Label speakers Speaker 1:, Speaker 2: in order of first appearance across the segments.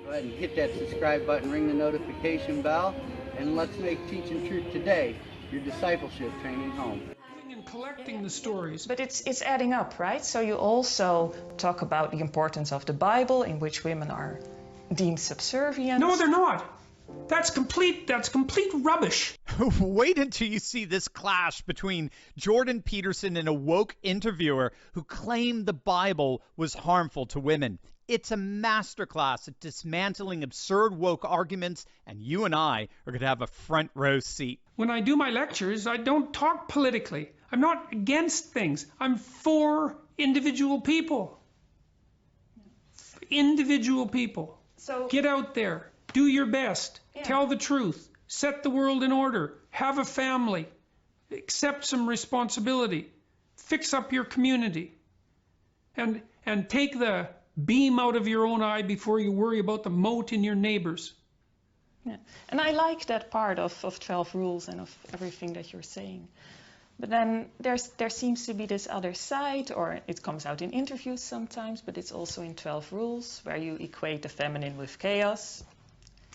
Speaker 1: Go ahead and hit that subscribe button, ring the notification bell, and let's make Teaching Truth Today your discipleship training home.
Speaker 2: And collecting the stories.
Speaker 3: But it's adding up, right? So you also talk about the importance of the Bible, in which women are deemed subservient.
Speaker 2: No, they're not. That's complete rubbish.
Speaker 4: Wait until you see this clash between Jordan Peterson and a woke interviewer who claimed the Bible was harmful to women. It's a masterclass at dismantling absurd woke arguments, and you and I are going to have a front row seat.
Speaker 2: When I do my lectures, I don't talk politically. I'm not against things. I'm for individual people. Individual people.
Speaker 3: So
Speaker 2: get out there. Do your best.
Speaker 3: Yeah.
Speaker 2: Tell the truth. Set the world in order. Have a family. Accept some responsibility. Fix up your community. And take the beam out of your own eye before you worry about the mote in your neighbors.
Speaker 3: yeah. And I like that part of 12 rules and of everything that you're saying. But then there seems to be this other side, or it comes out in interviews sometimes, but it's also in 12 rules, where you equate the feminine with chaos.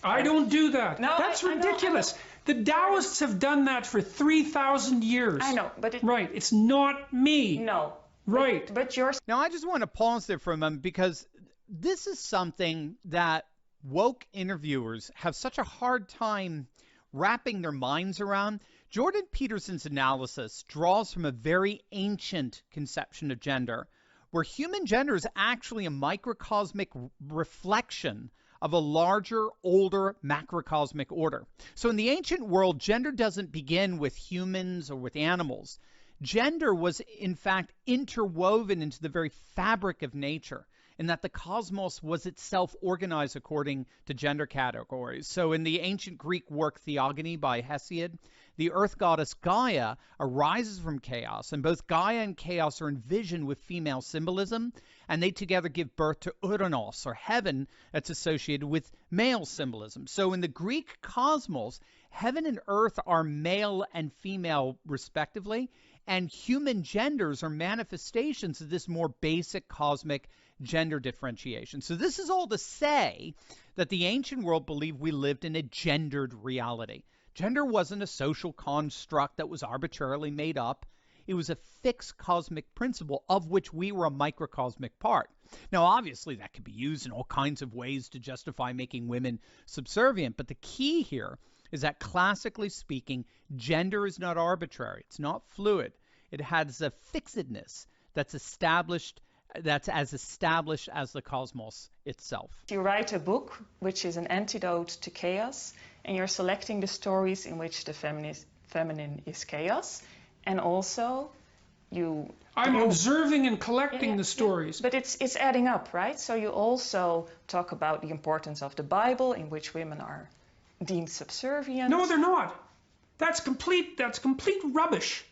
Speaker 2: I don't do that.
Speaker 3: No,
Speaker 2: that's
Speaker 3: I
Speaker 2: ridiculous.
Speaker 3: know.
Speaker 2: The Taoists have done that for 3,000 years.
Speaker 3: I know, but
Speaker 2: Right, it's not me.
Speaker 3: No.
Speaker 2: Right.
Speaker 3: But yours.
Speaker 4: Now, I just want to pause there for a moment because this is something that woke interviewers have such a hard time wrapping their minds around. Jordan Peterson's analysis draws from a very ancient conception of gender, where human gender is actually a microcosmic reflection of a larger, older macrocosmic order. So in the ancient world, gender doesn't begin with humans or with animals. Gender was, in fact, interwoven into the very fabric of nature, in that the cosmos was itself organized according to gender categories. So in the ancient Greek work Theogony by Hesiod, the earth goddess Gaia arises from chaos, and both Gaia and chaos are envisioned with female symbolism, and they together give birth to Uranos, or heaven, that's associated with male symbolism. So in the Greek cosmos, heaven and earth are male and female respectively, and human genders are manifestations of this more basic cosmic gender differentiation. So this is all to say that the ancient world believed we lived in a gendered reality. Gender wasn't a social construct that was arbitrarily made up. It was a fixed cosmic principle of which we were a microcosmic part. Now, obviously, that could be used in all kinds of ways to justify making women subservient, but the key here is that, classically speaking, gender is not arbitrary. It's not fluid. It has a fixedness that's as established as the cosmos itself.
Speaker 3: You write a book which is an antidote to chaos, and you're selecting the stories in which the feminine is chaos, and also
Speaker 2: I'm observing and collecting the stories.
Speaker 3: But it's adding up, right? So you also talk about the importance of the Bible, in which women are deemed subservient.
Speaker 2: No, they're not. That's complete rubbish.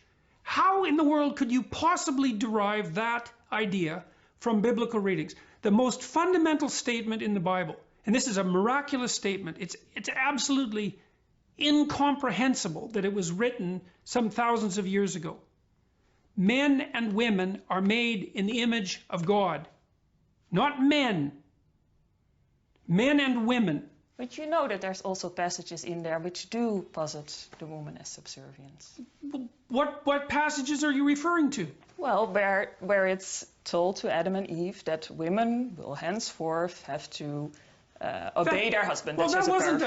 Speaker 2: How in the world could you possibly derive that idea from biblical readings? The most fundamental statement in the Bible, and this is a miraculous statement, it's absolutely incomprehensible that it was written some thousands of years ago. Men and women are made in the image of God. Not men. Men and women.
Speaker 3: But you know that there's also passages in there which do posit the woman as subservient.
Speaker 2: What passages are you referring to?
Speaker 3: Well, where it's told to Adam and Eve that women will henceforth have to obey their husband.
Speaker 2: Well,
Speaker 3: that
Speaker 2: wasn't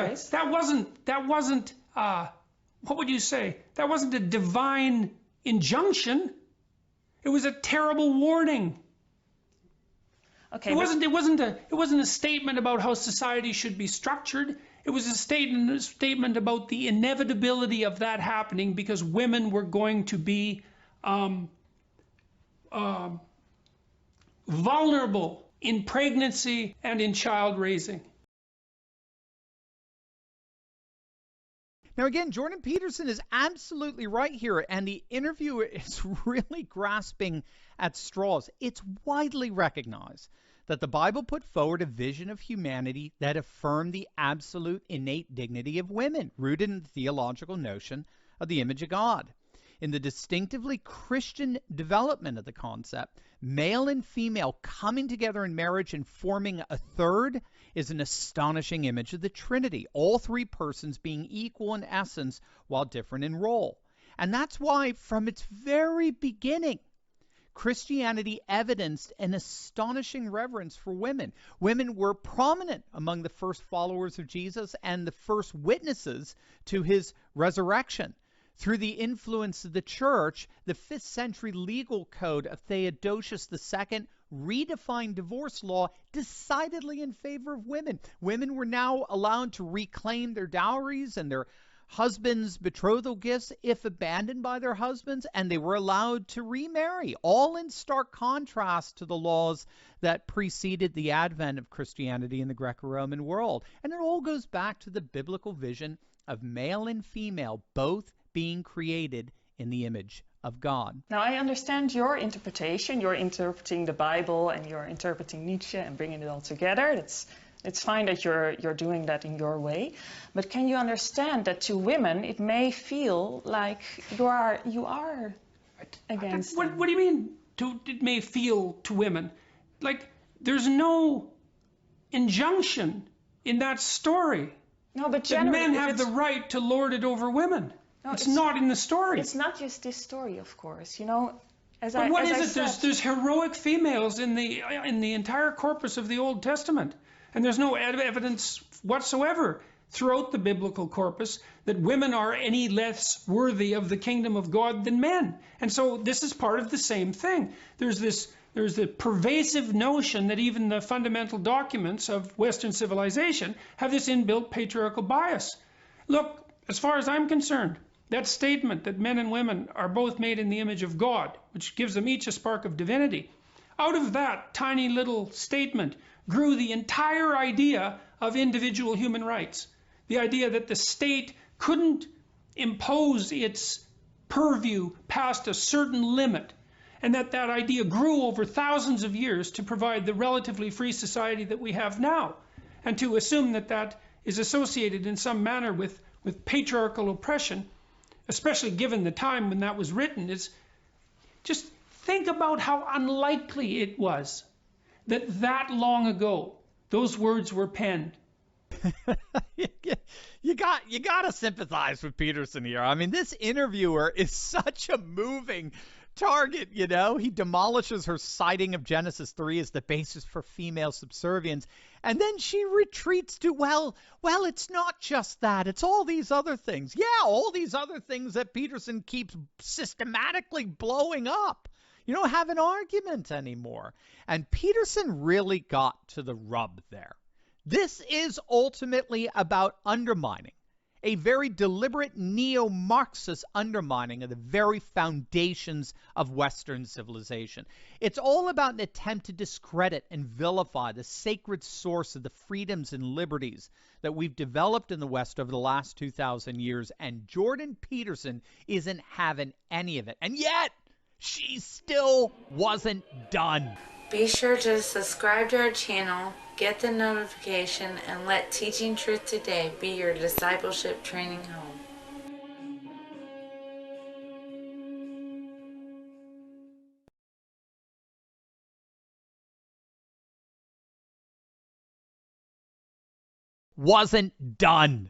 Speaker 2: what would you say? That wasn't a divine injunction. It was a terrible warning.
Speaker 3: Okay,
Speaker 2: it wasn't a statement about how society should be structured. It was a statement about the inevitability of that happening, because women were going to be vulnerable in pregnancy and in child raising.
Speaker 4: Now, again, Jordan Peterson is absolutely right here, and the interviewer is really grasping at straws. It's widely recognized that the Bible put forward a vision of humanity that affirmed the absolute innate dignity of women, rooted in the theological notion of the image of God. in the distinctively Christian development of the concept, male and female coming together in marriage and forming a third is an astonishing image of the Trinity, all three persons being equal in essence while different in role. And that's why, from its very beginning, Christianity evidenced an astonishing reverence for women. Women were prominent among the first followers of Jesus and the first witnesses to his resurrection. Through the influence of the church, the 5th century legal code of Theodosius II redefined divorce law decidedly in favor of women. Women were now allowed to reclaim their dowries and their husbands' betrothal gifts if abandoned by their husbands, and they were allowed to remarry, all in stark contrast to the laws that preceded the advent of Christianity in the Greco-Roman world. And it all goes back to the biblical vision of male and female both being created in the image of God.
Speaker 3: Now, I understand your interpretation. You're interpreting the Bible and you're interpreting Nietzsche and bringing it all together. It's fine that you're doing that in your way. But can you understand that to women it may feel like you are against them?
Speaker 2: What do you mean it may feel to women? Like, there's no injunction in that story
Speaker 3: No, but
Speaker 2: that men have the right to lord it over women. No, it's not in the story.
Speaker 3: It's not just this story, of course. You know,
Speaker 2: what is it? There's heroic females in the entire corpus of the Old Testament, and there's no evidence whatsoever throughout the biblical corpus that women are any less worthy of the kingdom of God than men. And so this is part of the same thing. There's the pervasive notion that even the fundamental documents of Western civilization have this inbuilt patriarchal bias. Look, as far as I'm concerned, that statement that men and women are both made in the image of God, which gives them each a spark of divinity, out of that tiny little statement grew the entire idea of individual human rights. The idea that the state couldn't impose its purview past a certain limit, and that idea grew over thousands of years to provide the relatively free society that we have now. And to assume that that is associated in some manner with patriarchal oppression, especially given the time when that was written, is just think about how unlikely it was that long ago those words were penned.
Speaker 4: You got to sympathize with Peterson here. I mean, this interviewer is such a moving target, you know. He demolishes her citing of Genesis 3 as the basis for female subservience, and then she retreats to, well, it's not just that, it's all these other things. Yeah, all these other things that Peterson keeps systematically blowing up. You don't have an argument anymore. And Peterson really got to the rub there. This is ultimately about undermining, a very deliberate neo-Marxist undermining of the very foundations of Western civilization. It's all about an attempt to discredit and vilify the sacred source of the freedoms and liberties that we've developed in the West over the last 2,000 years, and Jordan Peterson isn't having any of it. And yet, she still wasn't done.
Speaker 5: Be sure to subscribe to our channel, get the notification, and let Teaching Truth Today be your discipleship training home.
Speaker 4: Wasn't done.